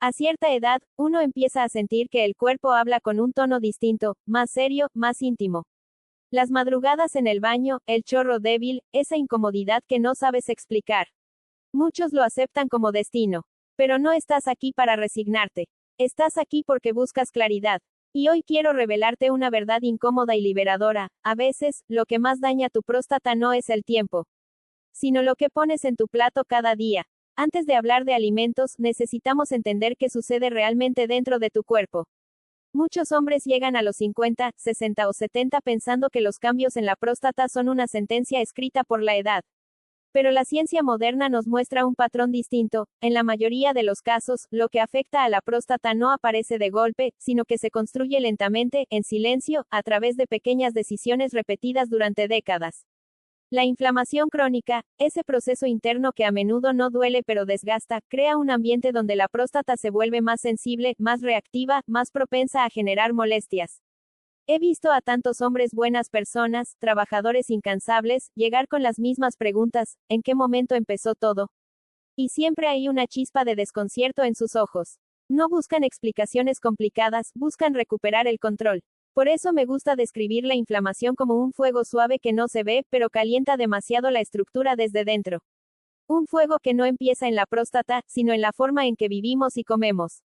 A cierta edad, uno empieza a sentir que el cuerpo habla con un tono distinto, más serio, más íntimo. Las madrugadas en el baño, el chorro débil, esa incomodidad que no sabes explicar. Muchos lo aceptan como destino. Pero no estás aquí para resignarte. Estás aquí porque buscas claridad. Y hoy quiero revelarte una verdad incómoda y liberadora. A veces, lo que más daña tu próstata no es el tiempo, sino lo que pones en tu plato cada día. Antes de hablar de alimentos, necesitamos entender qué sucede realmente dentro de tu cuerpo. Muchos hombres llegan a los 50, 60 o 70 pensando que los cambios en la próstata son una sentencia escrita por la edad. Pero la ciencia moderna nos muestra un patrón distinto. En la mayoría de los casos, lo que afecta a la próstata no aparece de golpe, sino que se construye lentamente, en silencio, a través de pequeñas decisiones repetidas durante décadas. La inflamación crónica, ese proceso interno que a menudo no duele pero desgasta, crea un ambiente donde la próstata se vuelve más sensible, más reactiva, más propensa a generar molestias. He visto a tantos hombres buenas personas, trabajadores incansables, llegar con las mismas preguntas: ¿en qué momento empezó todo? Y siempre hay una chispa de desconcierto en sus ojos. No buscan explicaciones complicadas, buscan recuperar el control. Por eso me gusta describir la inflamación como un fuego suave que no se ve, pero calienta demasiado la estructura desde dentro. Un fuego que no empieza en la próstata, sino en la forma en que vivimos y comemos.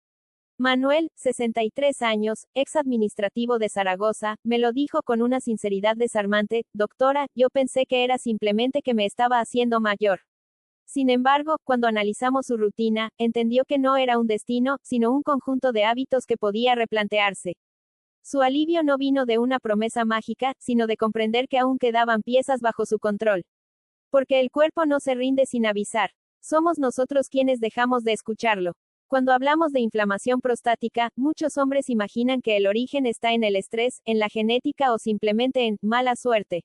Manuel, 63 años, ex administrativo de Zaragoza, me lo dijo con una sinceridad desarmante: doctora, yo pensé que era simplemente que me estaba haciendo mayor. Sin embargo, cuando analizamos su rutina, entendió que no era un destino, sino un conjunto de hábitos que podía replantearse. Su alivio no vino de una promesa mágica, sino de comprender que aún quedaban piezas bajo su control. Porque el cuerpo no se rinde sin avisar. Somos nosotros quienes dejamos de escucharlo. Cuando hablamos de inflamación prostática, muchos hombres imaginan que el origen está en el estrés, en la genética o simplemente en mala suerte.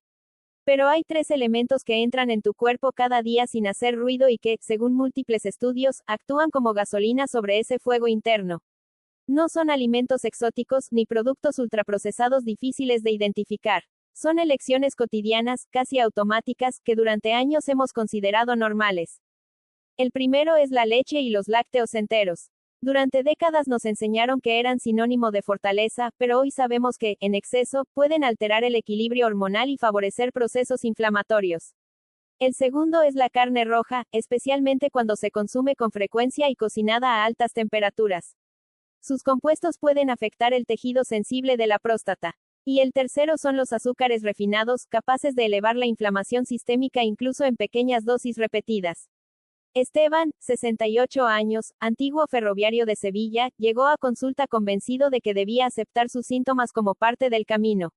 Pero hay 3 elementos que entran en tu cuerpo cada día sin hacer ruido y que, según múltiples estudios, actúan como gasolina sobre ese fuego interno. No son alimentos exóticos, ni productos ultraprocesados difíciles de identificar. Son elecciones cotidianas, casi automáticas, que durante años hemos considerado normales. El primero es la leche y los lácteos enteros. Durante décadas nos enseñaron que eran sinónimo de fortaleza, pero hoy sabemos que, en exceso, pueden alterar el equilibrio hormonal y favorecer procesos inflamatorios. El segundo es la carne roja, especialmente cuando se consume con frecuencia y cocinada a altas temperaturas. Sus compuestos pueden afectar el tejido sensible de la próstata. Y el tercero son los azúcares refinados, capaces de elevar la inflamación sistémica incluso en pequeñas dosis repetidas. Esteban, 68 años, antiguo ferroviario de Sevilla, llegó a consulta convencido de que debía aceptar sus síntomas como parte del camino.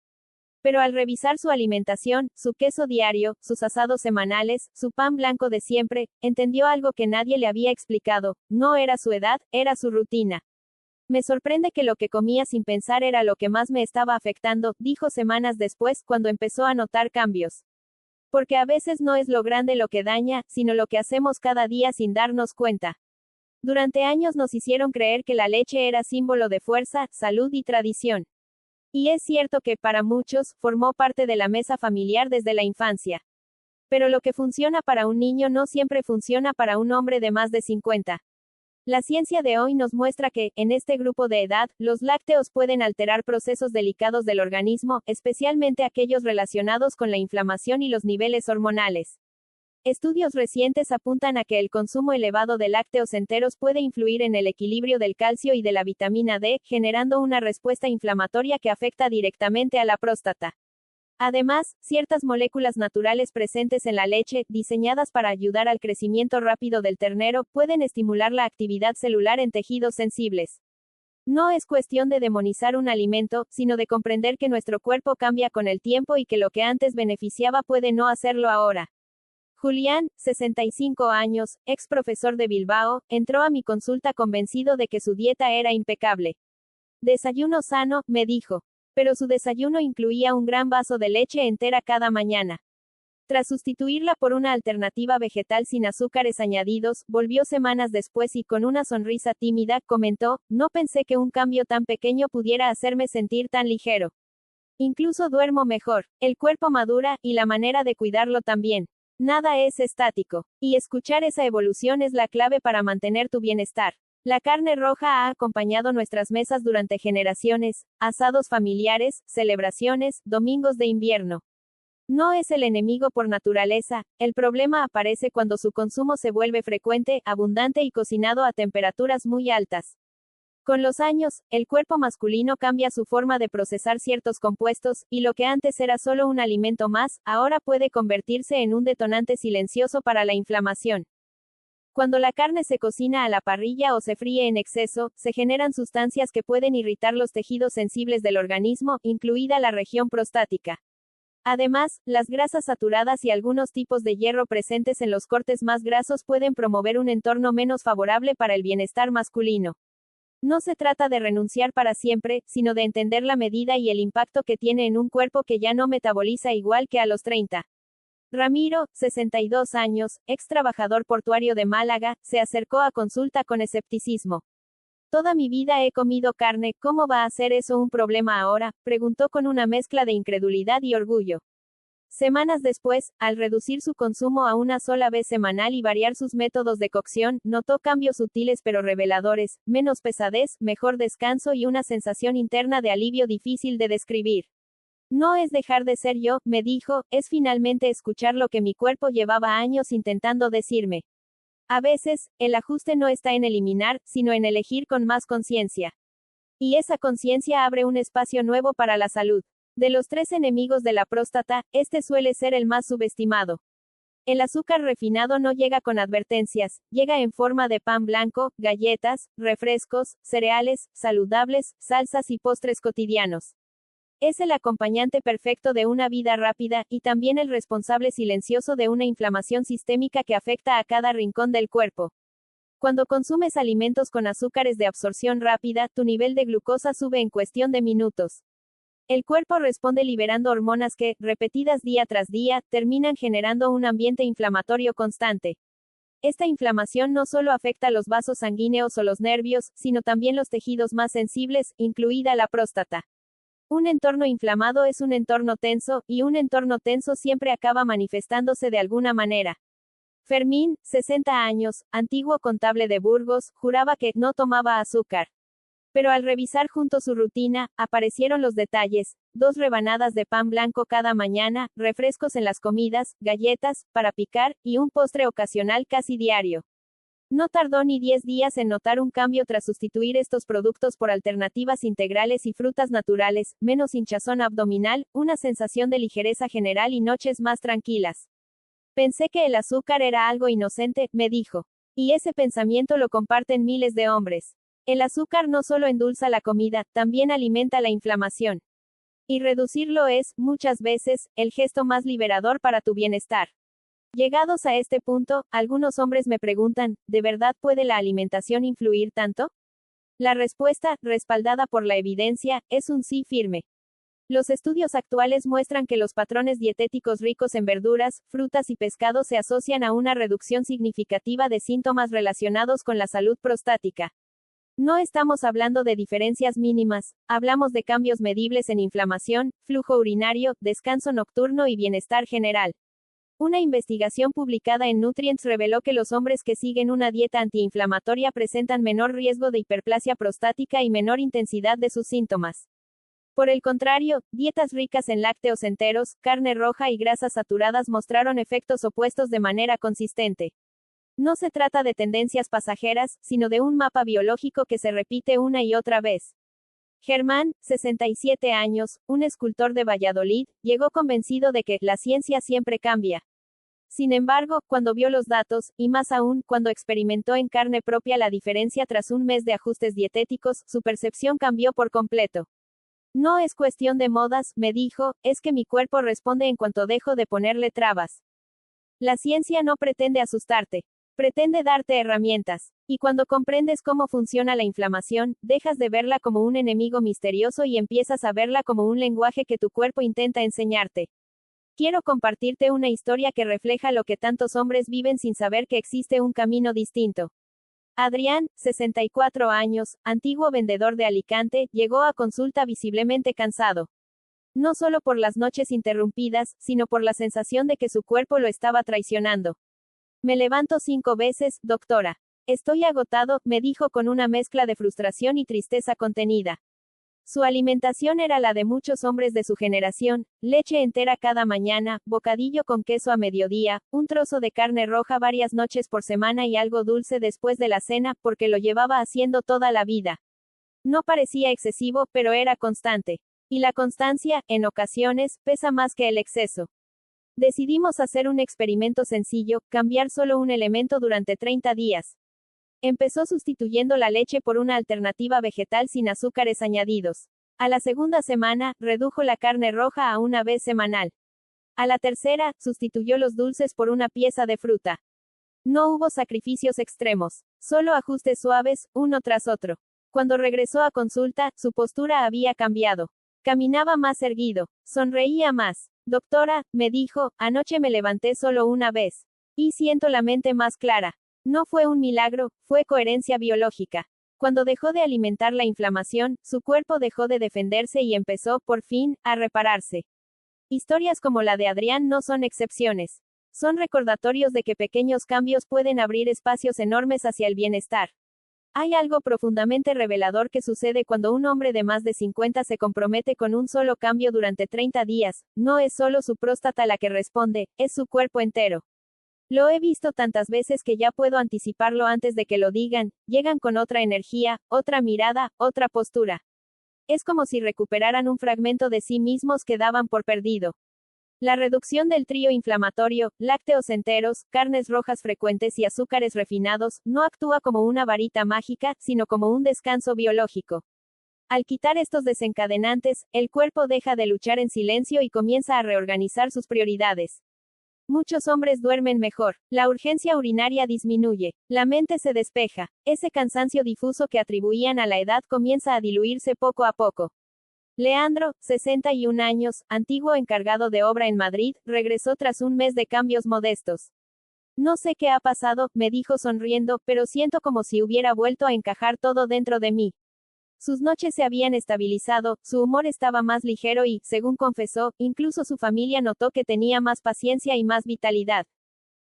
Pero al revisar su alimentación, su queso diario, sus asados semanales, su pan blanco de siempre, entendió algo que nadie le había explicado: no era su edad, era su rutina. Me sorprende que lo que comía sin pensar era lo que más me estaba afectando, dijo semanas después, cuando empezó a notar cambios. Porque a veces no es lo grande lo que daña, sino lo que hacemos cada día sin darnos cuenta. Durante años nos hicieron creer que la leche era símbolo de fuerza, salud y tradición. Y es cierto que, para muchos, formó parte de la mesa familiar desde la infancia. Pero lo que funciona para un niño no siempre funciona para un hombre de más de 50. La ciencia de hoy nos muestra que, en este grupo de edad, los lácteos pueden alterar procesos delicados del organismo, especialmente aquellos relacionados con la inflamación y los niveles hormonales. Estudios recientes apuntan a que el consumo elevado de lácteos enteros puede influir en el equilibrio del calcio y de la vitamina D, generando una respuesta inflamatoria que afecta directamente a la próstata. Además, ciertas moléculas naturales presentes en la leche, diseñadas para ayudar al crecimiento rápido del ternero, pueden estimular la actividad celular en tejidos sensibles. No es cuestión de demonizar un alimento, sino de comprender que nuestro cuerpo cambia con el tiempo y que lo que antes beneficiaba puede no hacerlo ahora. Julián, 65 años, ex profesor de Bilbao, entró a mi consulta convencido de que su dieta era impecable. Desayuno sano, me dijo. Pero su desayuno incluía un gran vaso de leche entera cada mañana. Tras sustituirla por una alternativa vegetal sin azúcares añadidos, volvió semanas después y, con una sonrisa tímida, comentó: no pensé que un cambio tan pequeño pudiera hacerme sentir tan ligero. Incluso duermo mejor, el cuerpo madura, y la manera de cuidarlo también. Nada es estático. Y escuchar esa evolución es la clave para mantener tu bienestar. La carne roja ha acompañado nuestras mesas durante generaciones, asados familiares, celebraciones, domingos de invierno. No es el enemigo por naturaleza, el problema aparece cuando su consumo se vuelve frecuente, abundante y cocinado a temperaturas muy altas. Con los años, el cuerpo masculino cambia su forma de procesar ciertos compuestos, y lo que antes era solo un alimento más, ahora puede convertirse en un detonante silencioso para la inflamación. Cuando la carne se cocina a la parrilla o se fríe en exceso, se generan sustancias que pueden irritar los tejidos sensibles del organismo, incluida la región prostática. Además, las grasas saturadas y algunos tipos de hierro presentes en los cortes más grasos pueden promover un entorno menos favorable para el bienestar masculino. No se trata de renunciar para siempre, sino de entender la medida y el impacto que tiene en un cuerpo que ya no metaboliza igual que a los 30. Ramiro, 62 años, ex trabajador portuario de Málaga, se acercó a consulta con escepticismo. Toda mi vida he comido carne, ¿cómo va a ser eso un problema ahora?, preguntó con una mezcla de incredulidad y orgullo. Semanas después, al reducir su consumo a una sola vez semanal y variar sus métodos de cocción, notó cambios sutiles pero reveladores: menos pesadez, mejor descanso y una sensación interna de alivio difícil de describir. No es dejar de ser yo, me dijo, es finalmente escuchar lo que mi cuerpo llevaba años intentando decirme. A veces, el ajuste no está en eliminar, sino en elegir con más conciencia. Y esa conciencia abre un espacio nuevo para la salud. De los 3 enemigos de la próstata, este suele ser el más subestimado. El azúcar refinado no llega con advertencias, llega en forma de pan blanco, galletas, refrescos, cereales, saludables, salsas y postres cotidianos. Es el acompañante perfecto de una vida rápida, y también el responsable silencioso de una inflamación sistémica que afecta a cada rincón del cuerpo. Cuando consumes alimentos con azúcares de absorción rápida, tu nivel de glucosa sube en cuestión de minutos. El cuerpo responde liberando hormonas que, repetidas día tras día, terminan generando un ambiente inflamatorio constante. Esta inflamación no solo afecta los vasos sanguíneos o los nervios, sino también los tejidos más sensibles, incluida la próstata. Un entorno inflamado es un entorno tenso, y un entorno tenso siempre acaba manifestándose de alguna manera. Fermín, 60 años, antiguo contable de Burgos, juraba que no tomaba azúcar. Pero al revisar junto su rutina, aparecieron los detalles: 2 rebanadas de pan blanco cada mañana, refrescos en las comidas, galletas, para picar, y un postre ocasional casi diario. No tardó ni 10 días en notar un cambio tras sustituir estos productos por alternativas integrales y frutas naturales, menos hinchazón abdominal, una sensación de ligereza general y noches más tranquilas. Pensé que el azúcar era algo inocente, me dijo. Y ese pensamiento lo comparten miles de hombres. El azúcar no solo endulza la comida, también alimenta la inflamación. Y reducirlo es, muchas veces, el gesto más liberador para tu bienestar. Llegados a este punto, algunos hombres me preguntan, ¿de verdad puede la alimentación influir tanto? La respuesta, respaldada por la evidencia, es un sí firme. Los estudios actuales muestran que los patrones dietéticos ricos en verduras, frutas y pescado se asocian a una reducción significativa de síntomas relacionados con la salud prostática. No estamos hablando de diferencias mínimas, hablamos de cambios medibles en inflamación, flujo urinario, descanso nocturno y bienestar general. Una investigación publicada en Nutrients reveló que los hombres que siguen una dieta antiinflamatoria presentan menor riesgo de hiperplasia prostática y menor intensidad de sus síntomas. Por el contrario, dietas ricas en lácteos enteros, carne roja y grasas saturadas mostraron efectos opuestos de manera consistente. No se trata de tendencias pasajeras, sino de un mapa biológico que se repite una y otra vez. Germán, 67 años, un escultor de Valladolid, llegó convencido de que la ciencia siempre cambia. Sin embargo, cuando vio los datos, y más aún, cuando experimentó en carne propia la diferencia tras un mes de ajustes dietéticos, su percepción cambió por completo. No es cuestión de modas, me dijo, es que mi cuerpo responde en cuanto dejo de ponerle trabas. La ciencia no pretende asustarte. Pretende darte herramientas. Y cuando comprendes cómo funciona la inflamación, dejas de verla como un enemigo misterioso y empiezas a verla como un lenguaje que tu cuerpo intenta enseñarte. Quiero compartirte una historia que refleja lo que tantos hombres viven sin saber que existe un camino distinto. Adrián, 64 años, antiguo vendedor de Alicante, llegó a consulta visiblemente cansado. No solo por las noches interrumpidas, sino por la sensación de que su cuerpo lo estaba traicionando. Me levanto 5 veces, doctora. Estoy agotado, me dijo con una mezcla de frustración y tristeza contenida. Su alimentación era la de muchos hombres de su generación: leche entera cada mañana, bocadillo con queso a mediodía, un trozo de carne roja varias noches por semana y algo dulce después de la cena, porque lo llevaba haciendo toda la vida. No parecía excesivo, pero era constante. Y la constancia, en ocasiones, pesa más que el exceso. Decidimos hacer un experimento sencillo: cambiar solo un elemento durante 30 días. Empezó sustituyendo la leche por una alternativa vegetal sin azúcares añadidos. A la segunda semana, redujo la carne roja a una vez semanal. A la tercera, sustituyó los dulces por una pieza de fruta. No hubo sacrificios extremos, solo ajustes suaves, uno tras otro. Cuando regresó a consulta, su postura había cambiado. Caminaba más erguido, sonreía más. Doctora, me dijo, anoche me levanté solo una vez. Y siento la mente más clara. No fue un milagro, fue coherencia biológica. Cuando dejó de alimentar la inflamación, su cuerpo dejó de defenderse y empezó, por fin, a repararse. Historias como la de Adrián no son excepciones. Son recordatorios de que pequeños cambios pueden abrir espacios enormes hacia el bienestar. Hay algo profundamente revelador que sucede cuando un hombre de más de 50 se compromete con un solo cambio durante 30 días. No es solo su próstata la que responde, es su cuerpo entero. Lo he visto tantas veces que ya puedo anticiparlo antes de que lo digan: llegan con otra energía, otra mirada, otra postura. Es como si recuperaran un fragmento de sí mismos que daban por perdido. La reducción del trío inflamatorio, lácteos enteros, carnes rojas frecuentes y azúcares refinados, no actúa como una varita mágica, sino como un descanso biológico. Al quitar estos desencadenantes, el cuerpo deja de luchar en silencio y comienza a reorganizar sus prioridades. Muchos hombres duermen mejor, la urgencia urinaria disminuye, la mente se despeja, ese cansancio difuso que atribuían a la edad comienza a diluirse poco a poco. Leandro, 61 años, antiguo encargado de obra en Madrid, regresó tras un mes de cambios modestos. No sé qué ha pasado, me dijo sonriendo, pero siento como si hubiera vuelto a encajar todo dentro de mí. Sus noches se habían estabilizado, su humor estaba más ligero y, según confesó, incluso su familia notó que tenía más paciencia y más vitalidad.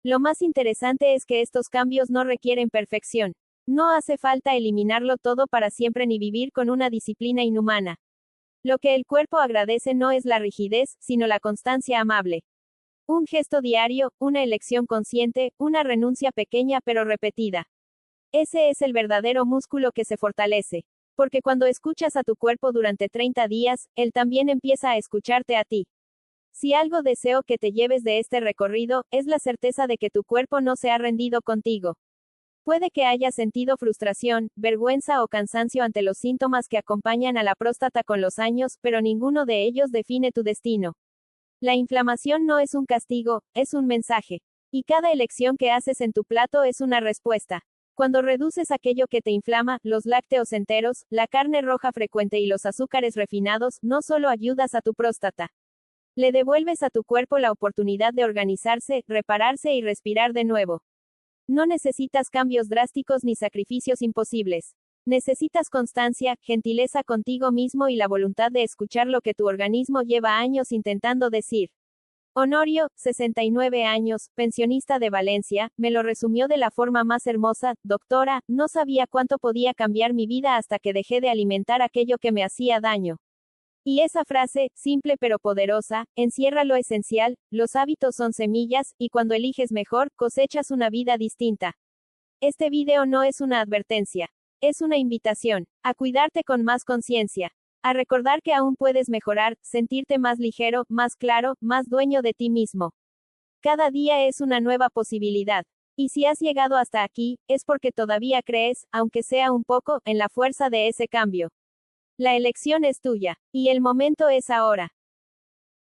Lo más interesante es que estos cambios no requieren perfección. No hace falta eliminarlo todo para siempre ni vivir con una disciplina inhumana. Lo que el cuerpo agradece no es la rigidez, sino la constancia amable. Un gesto diario, una elección consciente, una renuncia pequeña pero repetida. Ese es el verdadero músculo que se fortalece. Porque cuando escuchas a tu cuerpo durante 30 días, él también empieza a escucharte a ti. Si algo deseo que te lleves de este recorrido, es la certeza de que tu cuerpo no se ha rendido contigo. Puede que hayas sentido frustración, vergüenza o cansancio ante los síntomas que acompañan a la próstata con los años, pero ninguno de ellos define tu destino. La inflamación no es un castigo, es un mensaje. Y cada elección que haces en tu plato es una respuesta. Cuando reduces aquello que te inflama, los lácteos enteros, la carne roja frecuente y los azúcares refinados, no solo ayudas a tu próstata. Le devuelves a tu cuerpo la oportunidad de organizarse, repararse y respirar de nuevo. No necesitas cambios drásticos ni sacrificios imposibles. Necesitas constancia, gentileza contigo mismo y la voluntad de escuchar lo que tu organismo lleva años intentando decir. Honorio, 69 años, pensionista de Valencia, me lo resumió de la forma más hermosa: doctora, no sabía cuánto podía cambiar mi vida hasta que dejé de alimentar aquello que me hacía daño. Y esa frase, simple pero poderosa, encierra lo esencial: los hábitos son semillas, y cuando eliges mejor, cosechas una vida distinta. Este video no es una advertencia. Es una invitación a cuidarte con más conciencia. A recordar que aún puedes mejorar, sentirte más ligero, más claro, más dueño de ti mismo. Cada día es una nueva posibilidad. Y si has llegado hasta aquí, es porque todavía crees, aunque sea un poco, en la fuerza de ese cambio. La elección es tuya. Y el momento es ahora.